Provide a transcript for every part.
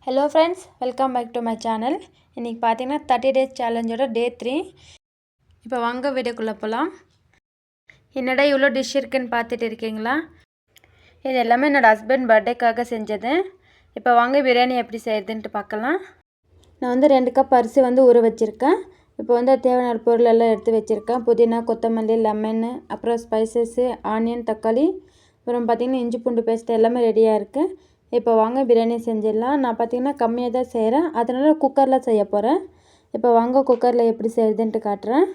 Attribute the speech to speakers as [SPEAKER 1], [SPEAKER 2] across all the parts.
[SPEAKER 1] Hello friends, welcome back to my channel. இன்றைக்கி பார்த்தீங்கன்னா 30 days சேலஞ்சோட டே 3. இப்போ வாங்க வீடியோக்குள்ளே போகலாம். என்னடா இவ்வளோ டிஷ் இருக்குதுன்னு பார்த்துட்டு இருக்கீங்களா? இது எல்லாமே என்னோடய ஹஸ்பண்ட் பர்த்டேக்காக செஞ்சது. இப்போ வாங்க பிரியாணி எப்படி செய்கிறதுன்ட்டு பார்க்கலாம். நான் வந்து 2 கப் அரிசி வந்து ஊற வச்சுருக்கேன். இப்போ வந்து தேவையான பொருள் எல்லாம் எடுத்து வச்சுருக்கேன். புதினா, கொத்தமல்லி, லெமனு, அப்புறம் ஸ்பைசஸ்ஸு, ஆனியன், தக்காளி, அப்புறம் பார்த்திங்கன்னா இஞ்சி பூண்டு பேஸ்ட் எல்லாமே ரெடியாக இருக்குது. இப்போ வாங்க பிரியாணி செஞ்சிடலாம். நான் பார்த்திங்கன்னா கம்மியாக தான் செய்கிறேன், அதனால் குக்கரில் செய்ய போகிறேன். இப்போ வாங்க குக்கரில் எப்படி செய்கிறதுன்ட்டு காட்டுறேன்.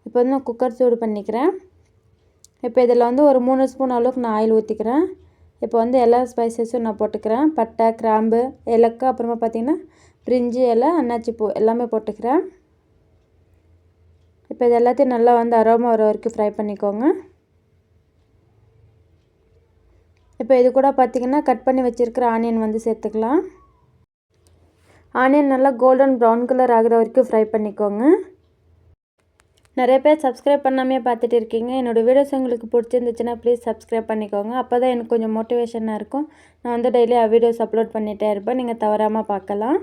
[SPEAKER 1] இப்போ வந்து நான் குக்கர் சூடு பண்ணிக்கிறேன். இப்போ இதில் வந்து ஒரு 3 ஸ்பூன் அளவுக்கு நான் ஆயில் ஊற்றிக்கிறேன். இப்போ வந்து எல்லா ஸ்பைசஸும் நான் போட்டுக்கிறேன். பட்டை, கிராம்பு, ஏலக்காய், அப்புறமா பார்த்திங்கன்னா பிரிஞ்சி இலை, அன்னாச்சி பூ எல்லாமே போட்டுக்கிறேன். இப்போ இது எல்லாத்தையும் நல்லா வந்து அரோமா வர வரைக்கும் ஃப்ரை பண்ணிக்கோங்க. இப்போ இது கூட பார்த்திங்கன்னா கட் பண்ணி வச்சுருக்கிற ஆனியன் வந்து சேர்த்துக்கலாம். ஆனியன் நல்லா கோல்டன் ப்ரௌன் கலர் ஆகிற வரைக்கும் ஃப்ரை பண்ணிக்கோங்க. நிறைய பேர் சப்ஸ்கிரைப் பண்ணாமே பார்த்துட்டு இருக்கீங்க. என்னோடய வீடியோஸ் உங்களுக்கு பிடிச்சிருந்துச்சுன்னா ப்ளீஸ் சப்ஸ்கிரைப் பண்ணிக்கோங்க. அப்போ தான் எனக்கு கொஞ்சம் மோட்டிவேஷனாக இருக்கும். நான் வந்து டெய்லி வீடியோஸ் அப்லோட் பண்ணிகிட்டே இருப்பேன், நீங்கள் தவறாமல் பார்க்கலாம்.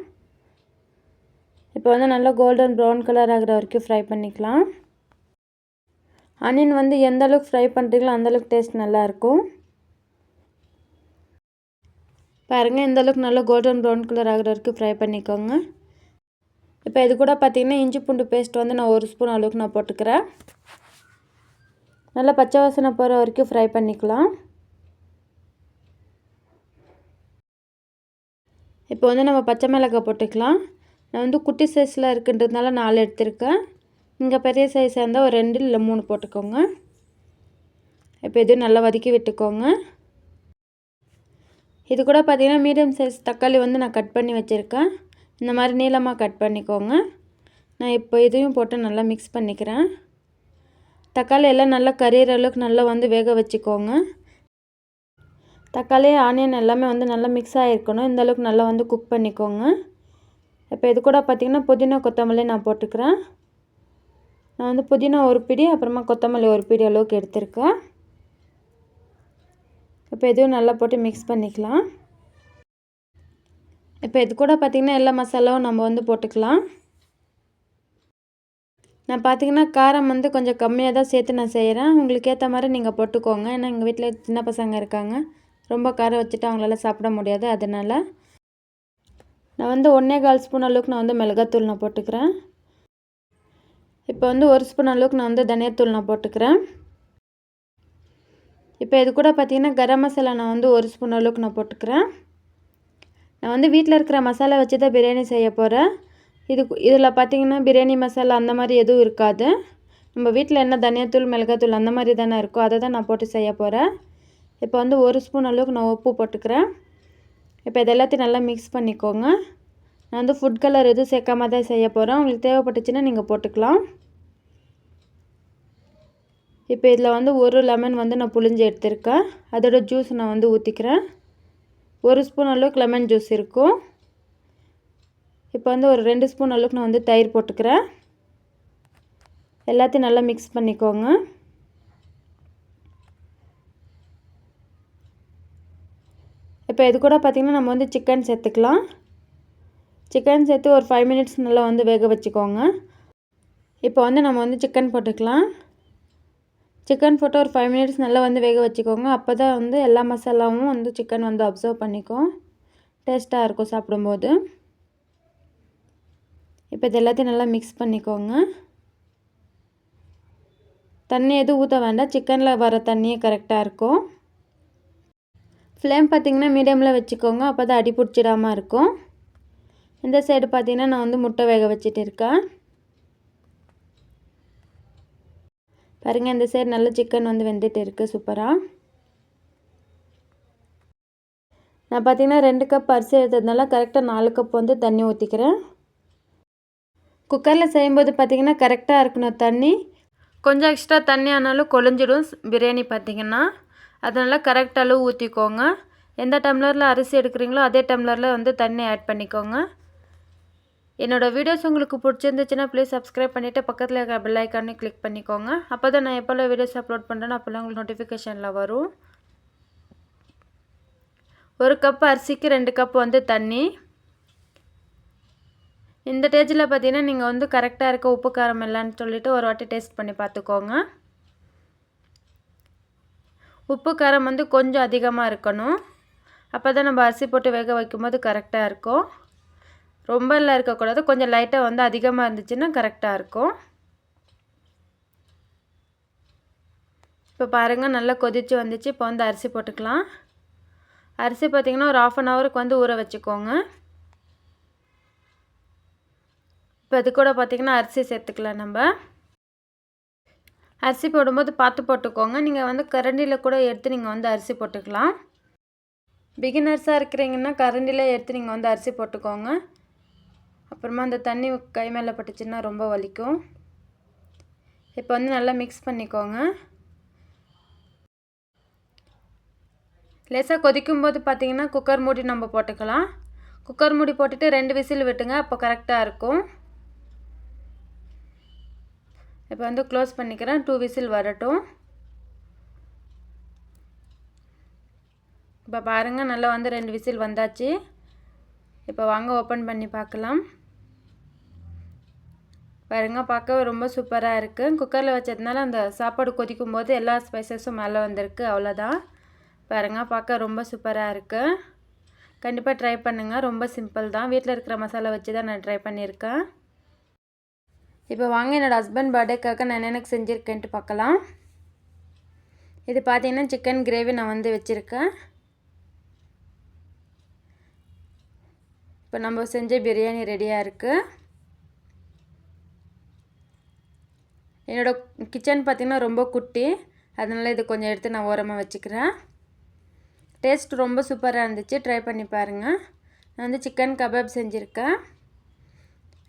[SPEAKER 1] இப்போ வந்து நல்லா கோல்டன் ப்ரௌன் கலர் ஆகிற வரைக்கும் ஃப்ரை பண்ணிக்கலாம். ஆனியன் வந்து எந்த அளவுக்கு ஃப்ரை பண்ணுறீங்களோ அந்தளவுக்கு டேஸ்ட் நல்லாயிருக்கும். பாருங்கள், இந்த அளவுக்கு நல்லா கோல்டன் ப்ரௌன் கலர் ஆகிற வரைக்கும் ஃப்ரை பண்ணிக்கோங்க. இப்போ இது கூட பார்த்திங்கன்னா இஞ்சி பூண்டு பேஸ்ட் வந்து நான் 1 ஸ்பூன் அளவுக்கு நான் போட்டுக்கிறேன். நல்லா பச்சை வாசனை போகிற வரைக்கும் ஃப்ரை பண்ணிக்கலாம். இப்போ வந்து நம்ம பச்சை மிளகாய் போட்டுக்கலாம். நான் வந்து குட்டி சைஸில் இருக்குன்றதுனால 4 எடுத்திருக்கேன். இங்கே பெரிய சைஸாக இருந்தால் ஒரு 2 இல்லை 3 போட்டுக்கோங்க. இப்போ இதுவும் நல்லா வதக்கி விட்டுக்கோங்க. இது கூட பார்த்திங்கன்னா மீடியம் சைஸ் தக்காளி வந்து நான் கட் பண்ணி வச்சுருக்கேன். இந்த மாதிரி நீளமாக கட் பண்ணிக்கோங்க. நான் இப்போ இதையும் போட்டு நல்லா மிக்ஸ் பண்ணிக்கிறேன். தக்காளி எல்லாம் நல்லா கரியிற அளவுக்கு நல்லா வந்து வேக வச்சுக்கோங்க. தக்காளி, ஆனியன் எல்லாமே வந்து நல்லா மிக்ஸ் ஆகிருக்கணும். இந்த அளவுக்கு நல்லா வந்து குக் பண்ணிக்கோங்க. இப்போ இது கூட பார்த்திங்கன்னா புதினா, கொத்தமல்லி நான் போட்டுக்கிறேன். நான் வந்து புதினா 1 பிடி, அப்புறமா கொத்தமல்லி 1 பிடி அளவுக்கு எடுத்திருக்கேன். இப்போ எதுவும் நல்லா போட்டு மிக்ஸ் பண்ணிக்கலாம். இப்போ இது கூட பார்த்திங்கன்னா எல்லா மசாலாவும் நம்ம வந்து போட்டுக்கலாம். நான் பார்த்திங்கன்னா காரம் வந்து கொஞ்சம் கம்மியாக தான் சேர்த்து நான் செய்கிறேன். உங்களுக்கு ஏற்ற மாதிரி நீங்கள் போட்டுக்கோங்க. ஏன்னா எங்கள் வீட்டில் சின்ன பசங்க இருக்காங்க, ரொம்ப காரம் வச்சுட்டு அவங்களால சாப்பிட முடியாது. அதனால் நான் வந்து 1.25 ஸ்பூன் அளவுக்கு நான் வந்து மிளகாத்தூள் நான் போட்டுக்கிறேன். இப்போ வந்து 1 ஸ்பூன் அளவுக்கு நான் வந்து தனியாத்தூள் நான் போட்டுக்கிறேன். இப்போ இது கூட பார்த்திங்கன்னா கரம் மசாலா நான் வந்து 1 ஸ்பூன் அளவுக்கு நான் போட்டுக்கிறேன். நான் வந்து வீட்டில் இருக்கிற மசாலா வச்சு தான் பிரியாணி செய்ய போகிறேன். இதில் பார்த்திங்கன்னா பிரியாணி மசாலா அந்த மாதிரி எதுவும் இருக்காது. நம்ம வீட்டில் என்ன தனியாத்தூள், மிளகாத்தூள் அந்த மாதிரி தானே இருக்கும், அதை தான் நான் போட்டு செய்ய போகிறேன். இப்போ வந்து 1 ஸ்பூன் அளவுக்கு நான் உப்பு போட்டுக்கிறேன். இப்போ இது எல்லாத்தையும் நல்லா மிக்ஸ் பண்ணிக்கோங்க. நான் வந்து ஃபுட் கலர் எதுவும் சேர்க்காம தான் செய்ய போகிறேன். உங்களுக்கு தேவைப்பட்டுச்சுன்னா நீங்கள் போட்டுக்கலாம். இப்போ இதில் வந்து 1 லெமன் வந்து நான் புழிஞ்சு எடுத்திருக்கேன். அதோட ஜூஸ் நான் வந்து ஊற்றிக்கிறேன். 1 ஸ்பூன் அளவுக்கு லெமன் ஜூஸ் இருக்கும். இப்போ வந்து ஒரு 2 ஸ்பூன் அளவுக்கு நான் வந்து தயிர் போட்டுக்கிறேன். எல்லாத்தையும் நல்லா மிக்ஸ் பண்ணிக்கோங்க. இப்போ இது கூட பார்த்திங்கன்னா நம்ம வந்து சிக்கன் சேர்த்துக்கலாம். சிக்கன் சேர்த்து ஒரு 5 மினிட்ஸ் நல்லா வந்து வேக வச்சுக்கோங்க. இப்போ வந்து நம்ம வந்து சிக்கன் போட்டுக்கலாம். சிக்கன் போட்டு ஒரு 5 மினிட்ஸ் நல்லா வந்து வேக வச்சுக்கோங்க. அப்போ தான் வந்து எல்லா மசாலாவும் வந்து சிக்கன் வந்து அப்சர்வ் பண்ணிக்கும், டேஸ்ட்டாக இருக்கும் சாப்பிடும்போது. இப்போ இது எல்லாத்தையும் நல்லா மிக்ஸ் பண்ணிக்கோங்க. தண்ணி எதுவும் ஊற்ற வேண்டாம், சிக்கனில் வர தண்ணியே கரெக்டாக இருக்கும். ஃப்ளேம் பார்த்திங்கன்னா மீடியமில் வச்சுக்கோங்க, அப்போ தான் அடி பிடிச்சிடாமல் இருக்கும். இந்த சைடு பார்த்திங்கன்னா நான் வந்து முட்டை வேக வச்சுட்டு இருக்கேன். பாருங்கள், இந்த சைடு நல்ல சிக்கன் வந்து வெந்துட்டு இருக்குது சூப்பராக. நான் பார்த்திங்கன்னா 2 கப் அரிசி எடுத்ததுனால கரெக்டாக 4 கப் வந்து தண்ணி ஊற்றிக்கிறேன். குக்கரில் செய்யும்போது பார்த்திங்கன்னா கரெக்டாக இருக்கணும் தண்ணி. கொஞ்சம் எக்ஸ்ட்ரா தண்ணி ஆனாலும் கொழிஞ்சிடும் பிரியாணி பார்த்திங்கன்னா. அதனால் கரெக்ட் அளவு ஊற்றிக்கோங்க. எந்த டம்ளரில் அரிசி எடுக்கிறீங்களோ அதே டம்ளரில் வந்து தண்ணி ஆட் பண்ணிக்கோங்க. என்னோடய வீடியோஸ் உங்களுக்கு பிடிச்சிருந்துச்சுன்னா ப்ளீஸ் சப்ஸ்கிரைப் பண்ணிவிட்டு பக்கத்தில் இருக்கிற பெல் ஐக்கானே கிளிக் பண்ணிக்கோங்க. அப்போ தான் நான் எப்போல்லாம் வீடியோஸ் அப்லோட் பண்ணுறேனோ அப்போல்லாம் உங்களுக்கு நோட்டிஃபிகேஷனில் வரும். 1 கப் அரிசிக்கு 2 கப் வந்து தண்ணி. இந்த ஸ்டேஜில் பார்த்தீங்கன்னா நீங்கள் வந்து கரெக்டாக இருக்க உப்பு காரம் இல்லைன்னு சொல்லிவிட்டு ஒரு வாட்டி டேஸ்ட் பண்ணி பார்த்துக்கோங்க. உப்பு காரம் வந்து கொஞ்சம் அதிகமாக இருக்கணும். அப்போ தான் நம்ம அரிசி போட்டு வேக வைக்கும்போது கரெக்டாக இருக்கும். ரொம்ப எல்லாம் இருக்கக்கூடாது, கொஞ்சம் லைட்டாக வந்து அதிகமாக இருந்துச்சுன்னா கரெக்டாக இருக்கும். இப்போ பாருங்கள் நல்லா கொதித்து வந்துச்சு. இப்போ வந்து அரிசி போட்டுக்கலாம். அரிசி பார்த்திங்கன்னா ஒரு 1/2 ஹவருக்கு வந்து ஊற வச்சுக்கோங்க. இப்போ அது கூட பார்த்திங்கன்னா அரிசி சேர்த்துக்கலாம். நம்ம அரிசி போடும்போது பார்த்து போட்டுக்கோங்க. நீங்கள் வந்து கரண்டியில் கூட எடுத்து நீங்கள் வந்து அரிசி போட்டுக்கலாம். பிகினர்ஸாக இருக்கிறீங்கன்னா கரண்டியில் எடுத்து நீங்கள் வந்து அரிசி போட்டுக்கோங்க. அப்புறமா அந்த தண்ணி கை மேலே பட்டுச்சுன்னா ரொம்ப வலிக்கும். இப்போ வந்து நல்லா மிக்ஸ் பண்ணிக்கோங்க. லேசாக கொதிக்கும்போது பார்த்திங்கன்னா குக்கர் மூடி நம்ம போட்டுக்கலாம். குக்கர் மூடி போட்டுட்டு 2 விசில் விட்டுங்க, அப்போ கரெக்டாக இருக்கும். இப்போ வந்து க்ளோஸ் பண்ணிக்கிறேன். 2 விசில் வரட்டும். இப்போ பாருங்கள் நல்லா வந்து 2 விசில் வந்தாச்சு. இப்போ வாங்க ஓப்பன் பண்ணி பார்க்கலாம். பாருங்கள் பார்க்கவே ரொம்ப சூப்பராக இருக்குது. குக்கரில் வச்சதுனால அந்த சாப்பாடு கொதிக்கும் போது எல்லா ஸ்பைசஸும் மேலே வந்திருக்கு, அவ்வளோதான். பாருங்கள் பார்க்க ரொம்ப சூப்பராக இருக்குது. கண்டிப்பாக ட்ரை பண்ணுங்கள். ரொம்ப சிம்பிள் தான். வீட்டில் இருக்கிற மசாலா வச்சு தான் நான் ட்ரை பண்ணியிருக்கேன். இப்போ வாங்க என்னோடய ஹஸ்பண்ட் பர்த்டேக்காக நான் என்னென்ன செஞ்சுருக்கேன்ட்டு பார்க்கலாம். இது பார்த்தீங்கன்னா சிக்கன் கிரேவி நான் வந்து வச்சுருக்கேன். இப்போ நம்ம செஞ்ச பிரியாணி ரெடியாக இருக்குது. என்னோடய கிச்சன் பார்த்திங்கன்னா ரொம்ப குட்டி, அதனால் இது கொஞ்சம் எடுத்து நான் ஓரமாக வச்சுக்கிறேன். டேஸ்ட் ரொம்ப சூப்பராக இருந்துச்சு, ட்ரை பண்ணி பாருங்கள். நான் வந்து சிக்கன் கபாப் செஞ்சுருக்கேன்.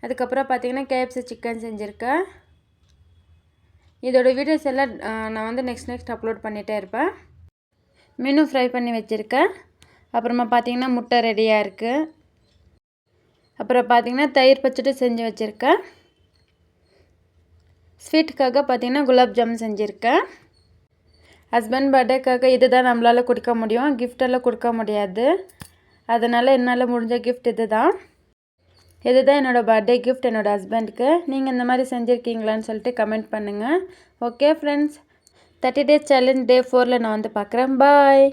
[SPEAKER 1] அதுக்கப்புறம் பார்த்திங்கன்னா KFC சிக்கன் செஞ்சுருக்கேன். இதோட வீடியோஸ் எல்லாம் நான் வந்து நெக்ஸ்ட் அப்லோட் பண்ணிகிட்டே இருப்பேன். மீனும் ஃப்ரை பண்ணி வச்சுருக்கேன். அப்புறமா பார்த்திங்கன்னா முட்டை ரெடியாக இருக்குது. அப்புறம் பார்த்திங்கன்னா தயிர் பச்சடி செஞ்சு வச்சுருக்கேன். ஸ்வீட்டுக்காக பார்த்திங்கன்னா குலாப் ஜாமுன் செஞ்சுருக்கேன். ஹஸ்பண்ட் பர்த்டேக்காக இது தான் நம்மளால் கொடுக்க முடியும், கிஃப்டெல்லாம் கொடுக்க முடியாது. அதனால் என்னால் முடிஞ்ச கிஃப்ட் இது தான். இதுதான் என்னோடய பர்த்டே கிஃப்ட் என்னோடய ஹஸ்பண்டுக்கு. நீங்கள் இந்த மாதிரி செஞ்சுருக்கீங்களான்னு சொல்லிட்டு கமெண்ட் பண்ணுங்கள். Okay friends, 30 days challenge day 4ல் நான் வந்து பார்க்குறேன். பாய்.